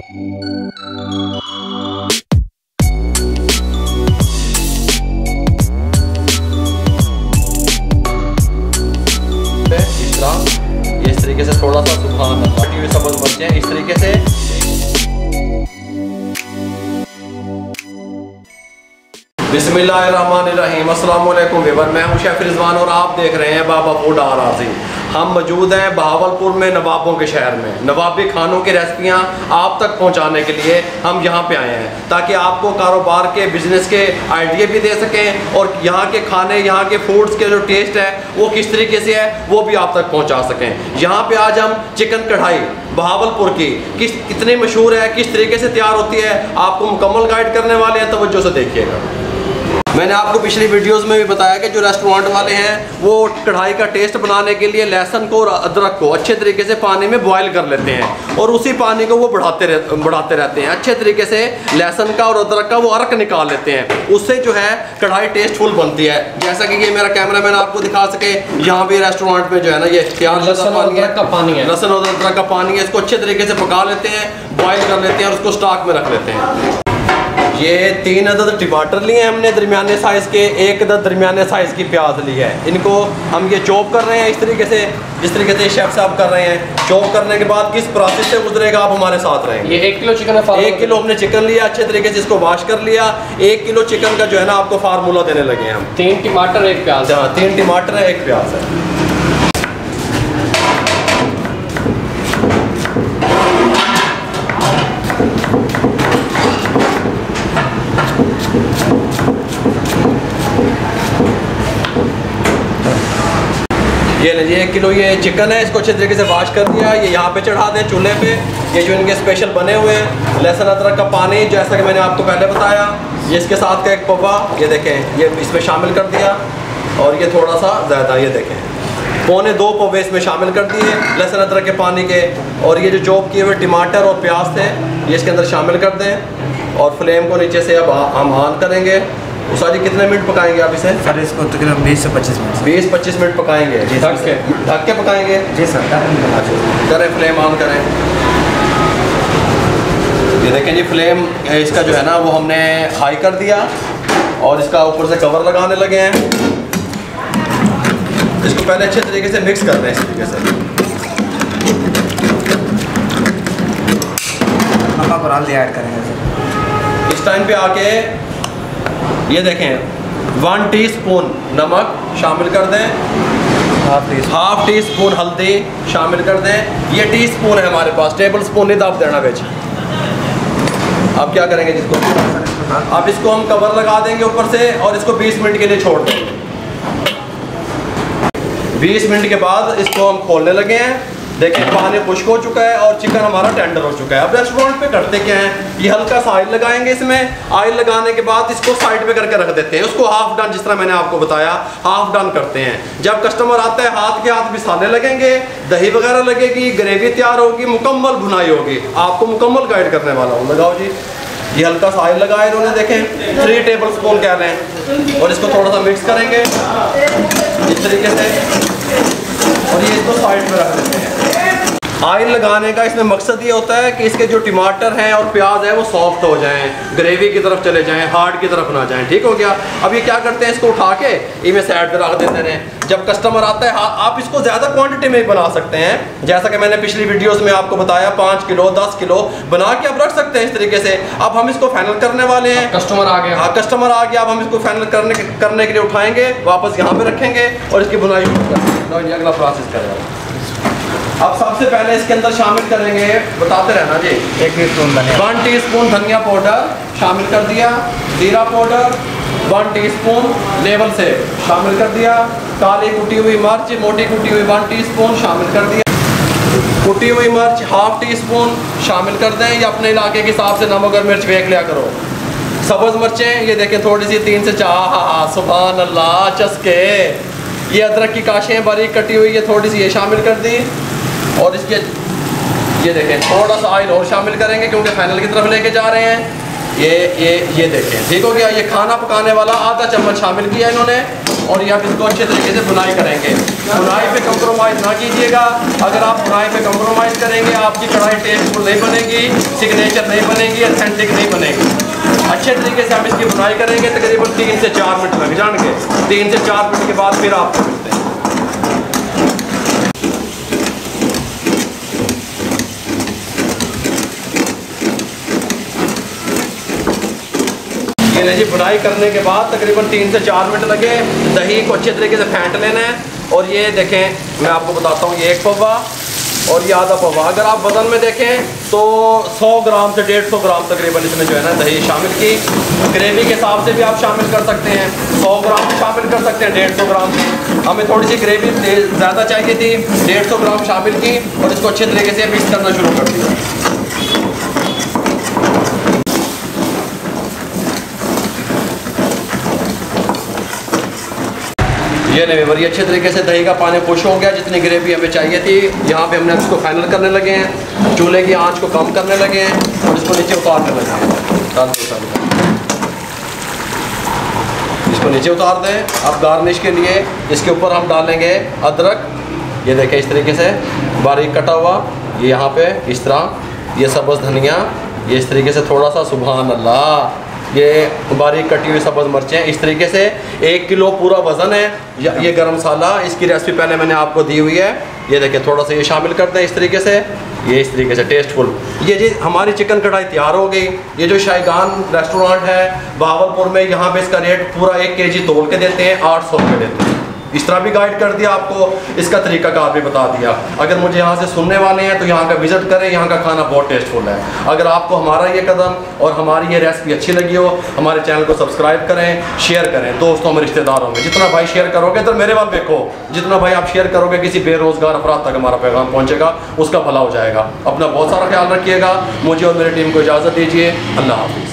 इस तरीके से थोड़ा सा सुभान अल्लाह सब्ज़ मिर्चें इस तरीके से। बिस्मिल्लाहिर्रहमानिर्रहीम। अस्सलाम वालेकुम व्यूअर, मैं हूं शेफ रिजवान और आप देख रहे हैं बाबा फूड आराज़ी। हम मौजूद हैं बहावलपुर में, नवाबों के शहर में। नवाबी खानों की रेसिपियां आप तक पहुंचाने के लिए हम यहां पे आए हैं ताकि आपको कारोबार के, बिजनेस के आइडिया भी दे सकें और यहाँ के खाने, यहाँ के फूड्स के जो टेस्ट है वो किस तरीके से है वो भी आप तक पहुँचा सकें। यहाँ पे आज हम चिकन कढ़ाई बहावलपुर की कितनी मशहूर है, किस तरीके से तैयार होती है, आपको मुकम्मल गाइड करने वाले हैं। तवज्जो से देखिएगा। मैंने आपको पिछली वीडियोस में भी बताया कि जो रेस्टोरेंट वाले हैं वो कढ़ाई का टेस्ट बनाने के लिए लहसुन को और अदरक को अच्छे तरीके से पानी में बॉयल कर लेते हैं और उसी पानी को वो बढ़ाते रहते हैं। अच्छे तरीके से लहसुन का और अदरक का वो अर्क निकाल लेते हैं। उससे जो है कढ़ाई टेस्टफुल बनती है। जैसा कि ये मेरा कैमरा मैन आपको दिखा सके, यहाँ भी रेस्टोरेंट में जो है ना ये लहसुन और अदरक का पानी है, लहसुन और अदरक का पानी है। इसको अच्छे तरीके से पका लेते हैं, बॉयल कर लेते हैं और उसको स्टॉक में रख लेते हैं। ये 3 अदद टमाटर लिए हैं हमने दरमियाने साइज़ के, 1 अदद दरमियाने साइज़ की प्याज ली है। इनको हम ये चॉप कर रहे हैं इस तरीके से, जिस तरीके से शेफ साहब कर रहे हैं। चॉप करने के बाद किस प्रोसेस से गुजरेगा आप हमारे साथ रहेंगे। ये 1 किलो चिकन है, 1 किलो हमने चिकन लिया, अच्छे तरीके से इसको वॉश कर लिया। 1 किलो चिकन का जो है ना आपको फार्मूला देने लगे हैं हम। 3 टमाटर 1 प्याज। हाँ, 3 टमाटर है 1 प्याज है। ये लीजिए 1 किलो ये चिकन है, इसको अच्छे तरीके से वॉश कर दिया। ये यहाँ पे चढ़ा दें चूल्हे पे। ये जो इनके स्पेशल बने हुए हैं लहसुन अदरक का पानी, जैसा कि मैंने आपको पहले बताया, ये इसके साथ का एक पवा ये देखें ये इसमें शामिल कर दिया और ये थोड़ा सा ज़्यादा ये देखें 1.25 पवे इसमें शामिल कर दिए लहसुन अदरक के पानी के। और ये जो चॉप किए हुए टमाटर और प्याज थे ये इसके अंदर शामिल कर दें और फ्लेम को नीचे से अब हम ऑन करेंगे। उस्ताद कितने मिनट पकाएंगे आप इसे? सर इसको तकरीबन 20 से 25 मिनट 20-25 मिनट पकाएंगे। ढक के पकाएंगे। जी सर, करें, फ्लेम ऑन करें। ये देखें जी फ्लेम इसका जो है ना वो हमने हाई कर दिया और इसका ऊपर से कवर लगाने लगे हैं। इसको पहले अच्छे तरीके से मिक्स कर दें इस तरीके से। नमक और हल्दी ऐड करेंगे सर। इस टाइम पे आके ये देखें 1 टीस्पून नमक शामिल कर दें, हाफ टी स्पून हल्दी शामिल कर दें। ये टीस्पून है हमारे पास, टेबल स्पून नहीं दाप देना बेच। अब क्या करेंगे जिसको, अब इसको हम कवर लगा देंगे ऊपर से और इसको 20 मिनट के लिए छोड़ देंगे। 20 मिनट के बाद इसको हम खोलने लगे हैं। देखिए पानी खुश्क हो चुका है और चिकन हमारा टेंडर हो चुका है। अब रेस्टोरेंट पे करते क्या है, ये हल्का सा ऑयल लगाएंगे इसमें। ऑयल लगाने के बाद इसको साइड पे करके रख देते हैं। उसको हाफ डन, जिस तरह मैंने आपको बताया हाफ डन करते हैं। जब कस्टमर आता है हाथ के हाथ मिसाले लगेंगे, दही वगैरह लगेगी, ग्रेवी तैयार होगी, मुकम्मल भुनाई होगी। आपको मुकम्मल गाइड करने वाला हूँ। लगाओ जी, ये हल्का सा ऑयल लगाया इन्होंने, देखें 3 टेबल स्पून कह रहे हैं। और इसको थोड़ा सा मिक्स करेंगे इस तरीके से और ये इसको साइड में रख देते हैं। ऑयल लगाने का इसमें मकसद ये होता है कि इसके जो टमाटर हैं और प्याज है वो सॉफ्ट हो जाएं, ग्रेवी की तरफ चले जाएं, हार्ड की तरफ ना जाएं। ठीक हो गया। अब ये क्या करते हैं, इसको उठा के इनमें साइड पे रख देते हैं। जब कस्टमर आता है आप इसको ज़्यादा क्वांटिटी में भी बना सकते हैं, जैसा कि मैंने पिछली वीडियोस में आपको बताया 5 किलो 10 किलो बना के आप रख सकते हैं इस तरीके से। अब हम इसको फाइनल करने वाले हैं। कस्टमर आ गया। हाँ, कस्टमर आ गया। अब हम इसको फाइनल करने के लिए उठाएंगे, वापस यहाँ पे रखेंगे और इसकी बुनाई करेंगे। अगला प्रोसेस करेंगे। अब सबसे पहले इसके अंदर शामिल करेंगे, बताते रहना जी, 1 टीस्पून धनिया, 1 टीस्पून धनिया पाउडर शामिल कर दिया। जीरा पाउडर 1 टीस्पून लेवल से शामिल कर दिया। काली कुटी हुई मिर्च मोटी कुटी हुई 1 टीस्पून शामिल कर दिया। कुटी हुई मिर्च हाफ टी स्पून शामिल कर दें, या अपने इलाके के हिसाब से नमक और मिर्च देख लिया करो। सब्ज़ मिर्चें ये देखें थोड़ी सी 3 से 4, हाँ सुभान अल्लाह चस्के। ये अदरक की काशें बारीक कटी हुई ये थोड़ी सी ये शामिल कर दी। और इसके ये देखें थोड़ा सा ऑयल और शामिल करेंगे क्योंकि फाइनल की तरफ लेके जा रहे हैं। ये देखें, ठीक हो गया। ये खाना पकाने वाला आधा चम्मच शामिल किया इन्होंने, और ये आप इसको अच्छे तरीके से बुनाई करेंगे। बुनाई पे कंप्रोमाइज़ ना कीजिएगा। अगर आप बुनाई पे कंप्रोमाइज़ करेंगे आपकी कढ़ाई टेस्टफुल नहीं बनेगी, सिग्नेचर नहीं बनेगी, ऑथेंटिक नहीं बनेगी। अच्छे तरीके से हम इसकी बुनाई करेंगे। तकरीबन 3 से 4 मिनट लग जाएंगे। 3 से 4 मिनट के बाद फिर आपको मिलते हैं। ये जी बुनाई करने के बाद तकरीबन 3 से 4 मिनट लगे। दही को अच्छे तरीके से फेंट लेना है। और ये देखें, मैं आपको बताता हूँ, ये 1 पौवा और ये आधा पौवा। अगर आप वज़न में देखें तो 100 ग्राम से 150 ग्राम तकरीबन इसमें जो है ना दही शामिल की। ग्रेवी के हिसाब से भी आप शामिल कर सकते हैं, 100 ग्राम भी शामिल कर सकते हैं, 150 ग्राम भी। हमें थोड़ी सी ग्रेवी ज़्यादा चाहिए थी, 150 ग्राम शामिल की और इसको अच्छे तरीके से मिक्स करना शुरू कर दिया। ये नहीं, अच्छे तरीके से दही का पानी खुश हो गया। जितनी ग्रेवी हमें चाहिए थी, यहाँ पे हमने इसको फाइनल करने लगे हैं। चूल्हे की आंच को कम करने लगे हैं और इसको नीचे उतारने लगे हैं। इसको नीचे उतार दें। अब गार्निश के लिए इसके ऊपर हम डालेंगे अदरक। ये देखें, इस तरीके से बारीक कटा हुआ, ये यहाँ पे इस तरह। ये सब्ज़ धनिया, ये इस तरीके से थोड़ा सा, सुभान अल्लाह। ये बारीक कटी हुई सब्ज़ मिर्चें इस तरीके से। 1 किलो पूरा वज़न है। ये गरम मसाला, इसकी रेसिपी पहले मैंने आपको दी हुई है। ये देखिए, थोड़ा सा ये शामिल करते हैं इस तरीके से। ये इस तरीके से टेस्टफुल। ये जी हमारी चिकन कढ़ाई तैयार हो गई। ये जो शायगान रेस्टोरेंट है बहावलपुर में, यहाँ पे इसका रेट पूरा 1 kg तोल के देते हैं, 800 रुपये देते हैं। इस तरह भी गाइड कर दिया आपको, इसका तरीकाकार भी बता दिया। अगर मुझे यहाँ से सुनने वाले हैं तो यहाँ का विज़िट करें, यहाँ का खाना बहुत टेस्टफुल है। अगर आपको हमारा ये कदम और हमारी ये रेसिपी अच्छी लगी हो, हमारे चैनल को सब्सक्राइब करें, शेयर करें दोस्तों में, रिश्तेदारों में। जितना भाई शेयर करोगे, तो मेरे वाल देखो, जितना भाई आप शेयर करोगे किसी बेरोज़गार अफराद तक हमारा पैगाम पहुँचेगा, उसका भला हो जाएगा। अपना बहुत सारा ख्याल रखिएगा। मुझे और मेरी टीम को इजाज़त दीजिए। अल्लाह हाफिज़।